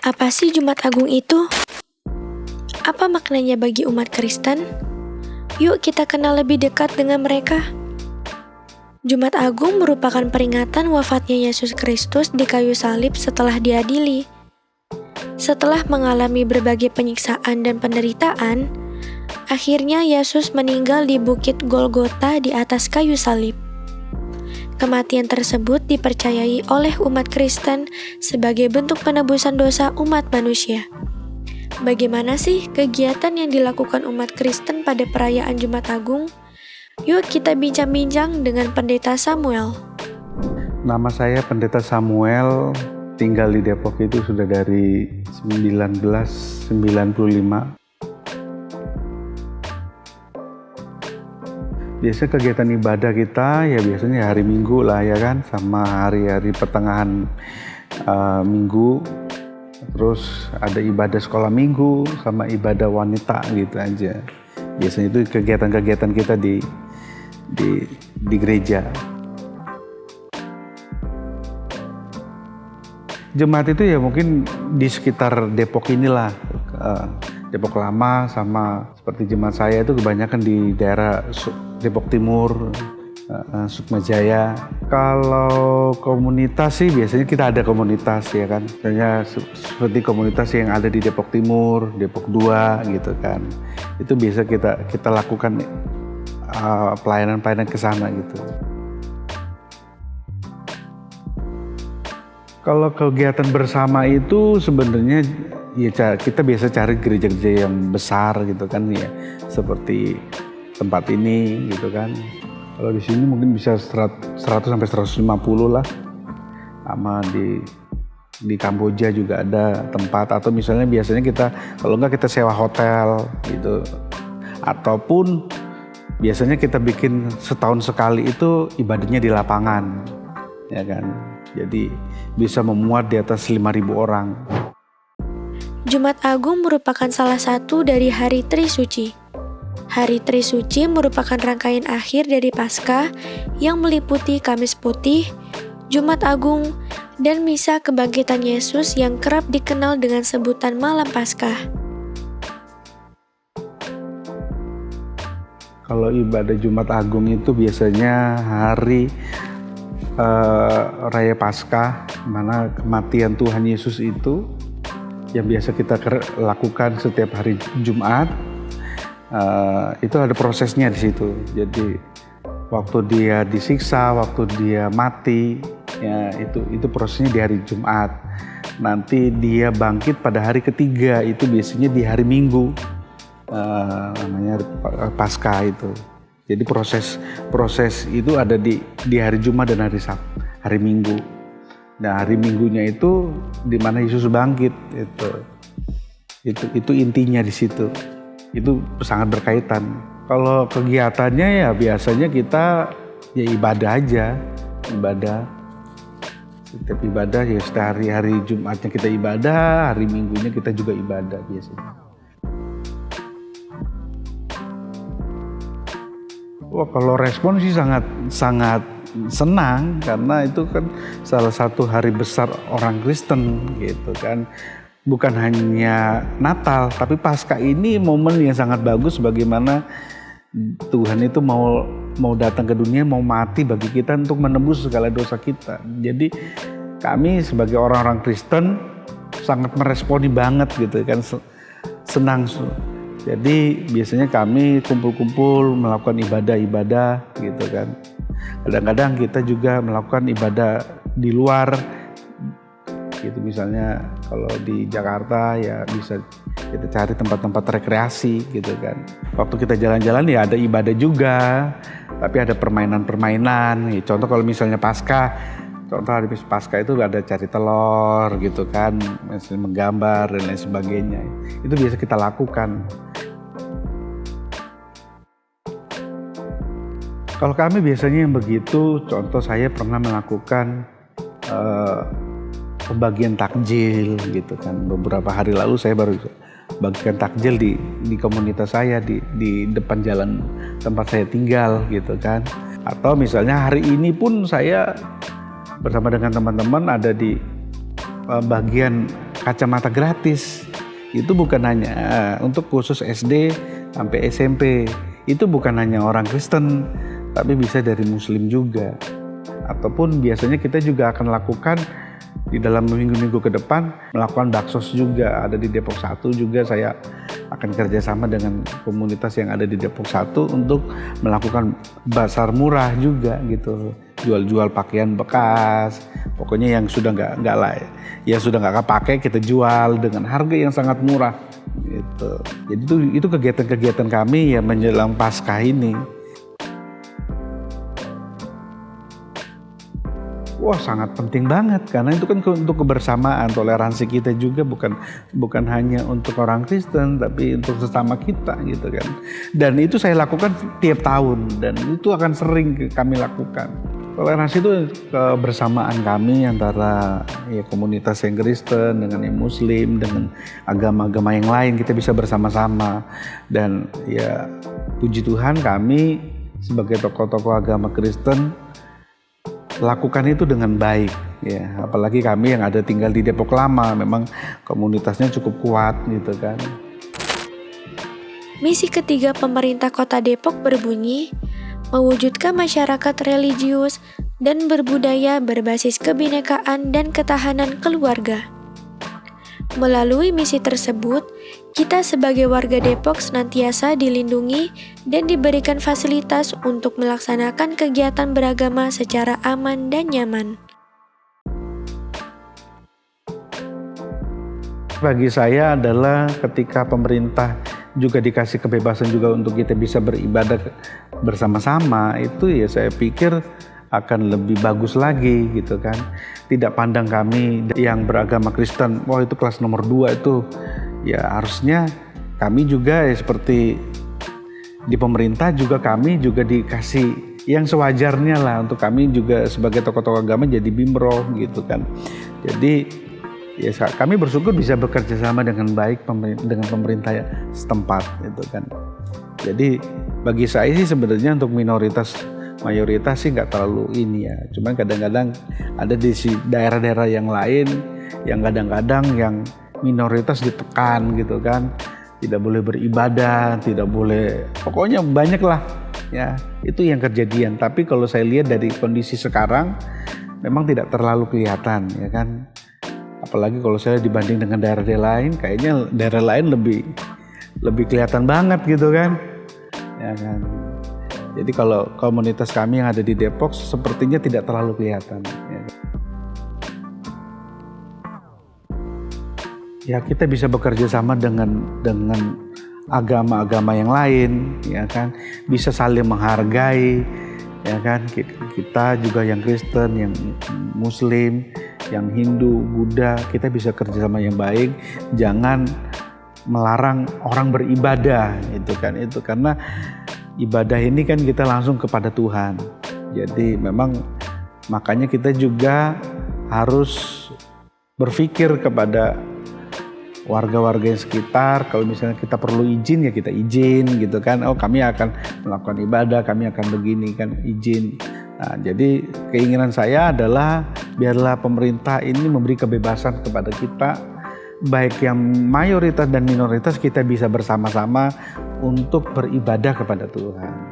Apa sih Jumat Agung itu? Apa maknanya bagi umat Kristen? Yuk kita kenal lebih dekat dengan mereka. Jumat Agung merupakan peringatan wafatnya Yesus Kristus di kayu salib setelah diadili. Setelah mengalami berbagai penyiksaan dan penderitaan, akhirnya Yesus meninggal di Bukit Golgota di atas kayu salib. Kematian tersebut dipercayai oleh umat Kristen sebagai bentuk penebusan dosa umat manusia. Bagaimana sih kegiatan yang dilakukan umat Kristen pada perayaan Jumat Agung? Yuk kita bincang-bincang dengan Pendeta Samuel. Nama saya Pendeta Samuel, tinggal di Depok itu sudah dari 1995. Biasa kegiatan ibadah kita ya biasanya hari Minggu lah ya kan, sama hari-hari pertengahan Minggu. Terus ada ibadah sekolah Minggu sama ibadah wanita gitu aja. Biasanya itu kegiatan-kegiatan kita di gereja. Jemaat itu ya mungkin di sekitar Depok inilah. Depok Lama sama seperti jemaat saya itu kebanyakan di daerah Depok Timur, Sukma Jaya. Kalau komunitas sih biasanya kita ada komunitas ya kan. Misalnya seperti komunitas yang ada di Depok Timur, Depok 2 gitu kan. Itu biasa kita lakukan pelayanan-pelayanan ke sana gitu. Kalau kegiatan bersama itu sebenarnya ya kita biasa cari gereja-gereja yang besar gitu kan ya, seperti tempat ini gitu kan. Kalau di sini mungkin bisa 100 sampai 150 lah. Sama di Kamboja juga ada tempat, atau misalnya biasanya kalau enggak kita sewa hotel gitu. Ataupun biasanya kita bikin setahun sekali itu ibadahnya di lapangan. Ya kan. Jadi bisa memuat di atas 5.000 orang. Jumat Agung merupakan salah satu dari hari Trisuci. Hari Trisuci merupakan rangkaian akhir dari Paskah yang meliputi Kamis Putih, Jumat Agung, dan Misa Kebangkitan Yesus yang kerap dikenal dengan sebutan Malam Paskah. Kalau ibadah Jumat Agung itu biasanya hari Raya Paskah, mana kematian Tuhan Yesus itu yang biasa kita lakukan setiap hari Jumat. Itu ada prosesnya di situ. Jadi waktu dia disiksa, waktu dia mati, ya itu prosesnya di hari Jumat. Nanti dia bangkit pada hari ketiga, itu biasanya di hari Minggu, namanya Paskah itu. Jadi proses itu ada di hari Jumat dan hari Sabtu, hari Minggu. Nah hari Minggunya itu di mana Yesus bangkit itu intinya di situ. Itu sangat berkaitan. Kalau kegiatannya ya biasanya kita ya ibadah aja, ibadah. Setiap ibadah ya hari Jumatnya kita ibadah, hari Minggunya kita juga ibadah biasanya. Wah kalau respon sih sangat senang, karena itu kan salah satu hari besar orang Kristen gitu kan. Bukan hanya Natal, tapi Paskah ini momen yang sangat bagus bagaimana Tuhan itu mau datang ke dunia, mau mati bagi kita untuk menebus segala dosa kita. Jadi kami sebagai orang-orang Kristen sangat meresponi banget gitu kan, senang. Jadi biasanya kami kumpul-kumpul melakukan ibadah-ibadah gitu kan. Kadang-kadang kita juga melakukan ibadah di luar gitu, misalnya kalau di Jakarta ya bisa kita cari tempat-tempat rekreasi gitu kan. Waktu kita jalan-jalan ya ada ibadah juga, tapi ada permainan-permainan. Contoh kalau misalnya Paskah, contoh hari Paskah itu ada cari telur gitu kan, misalnya menggambar dan lain sebagainya. Itu biasa kita lakukan. Kalau kami biasanya yang begitu, contoh saya pernah melakukan pembagian takjil gitu kan. Beberapa hari lalu saya baru bagikan takjil di komunitas saya di depan jalan tempat saya tinggal gitu kan. Atau misalnya hari ini pun saya bersama dengan teman-teman ada di bagian kacamata gratis. Itu bukan hanya untuk khusus SD sampai SMP. Itu bukan hanya orang Kristen, tapi bisa dari Muslim juga. Ataupun biasanya kita juga akan lakukan di dalam minggu-minggu ke depan, melakukan baksos juga. Ada di Depok 1 juga, saya akan kerjasama dengan komunitas yang ada di Depok 1 untuk melakukan bazar murah juga gitu. Jual-jual pakaian bekas, pokoknya yang sudah nggak layak, yang sudah nggak kepake kita jual dengan harga yang sangat murah gitu. Jadi itu kegiatan-kegiatan kami ya menjelang Paskah ini. Wah, sangat penting banget karena itu kan untuk kebersamaan, toleransi kita juga bukan hanya untuk orang Kristen tapi untuk sesama kita gitu kan. Dan itu saya lakukan tiap tahun dan itu akan sering kami lakukan. Toleransi itu kebersamaan kami antara ya komunitas yang Kristen dengan yang Muslim dengan agama-agama yang lain, kita bisa bersama-sama. Dan ya puji Tuhan kami sebagai tokoh-tokoh agama Kristen lakukan itu dengan baik ya, apalagi kami yang ada tinggal di Depok lama, memang komunitasnya cukup kuat gitu kan. Misi ketiga pemerintah Kota Depok berbunyi mewujudkan masyarakat religius dan berbudaya berbasis kebinekaan dan ketahanan keluarga. Melalui misi tersebut, kita sebagai warga Depok senantiasa dilindungi dan diberikan fasilitas untuk melaksanakan kegiatan beragama secara aman dan nyaman. Bagi saya adalah ketika pemerintah juga dikasih kebebasan juga untuk kita bisa beribadah bersama-sama, itu ya saya pikir akan lebih bagus lagi gitu kan. Tidak pandang kami yang beragama Kristen, wah itu kelas nomor 2 itu. Ya harusnya kami juga ya seperti di pemerintah juga kami juga dikasih yang sewajarnya lah untuk kami juga sebagai tokoh-tokoh agama jadi bimroh gitu kan. Jadi ya kami bersyukur bisa bekerja sama dengan baik dengan pemerintah setempat gitu kan. Jadi bagi saya sih sebenarnya untuk mayoritas sih nggak terlalu ini ya. Cuman kadang-kadang ada di daerah-daerah yang lain yang kadang-kadang yang minoritas ditekan gitu kan. Tidak boleh beribadah, tidak boleh, pokoknya banyak lah ya. Itu yang kejadian. Tapi kalau saya lihat dari kondisi sekarang memang tidak terlalu kelihatan ya kan. Apalagi kalau saya dibanding dengan daerah-daerah lain, kayaknya daerah lain lebih kelihatan banget gitu kan. Ya kan. Jadi kalau komunitas kami yang ada di Depok sepertinya tidak terlalu kelihatan. Ya kita bisa bekerja sama dengan agama-agama yang lain, ya kan. Bisa saling menghargai, ya kan. Kita juga yang Kristen, yang Muslim, yang Hindu, Buddha, kita bisa kerja sama yang baik. Jangan melarang orang beribadah, itu kan. Itu karena ibadah ini kan kita langsung kepada Tuhan. Jadi memang makanya kita juga harus berpikir kepada warga-warga yang sekitar. Kalau misalnya kita perlu izin ya kita izin gitu kan. Oh kami akan melakukan ibadah, kami akan begini kan, izin. Nah, jadi keinginan saya adalah biarlah pemerintah ini memberi kebebasan kepada kita, baik yang mayoritas dan minoritas, kita bisa bersama-sama untuk beribadah kepada Tuhan.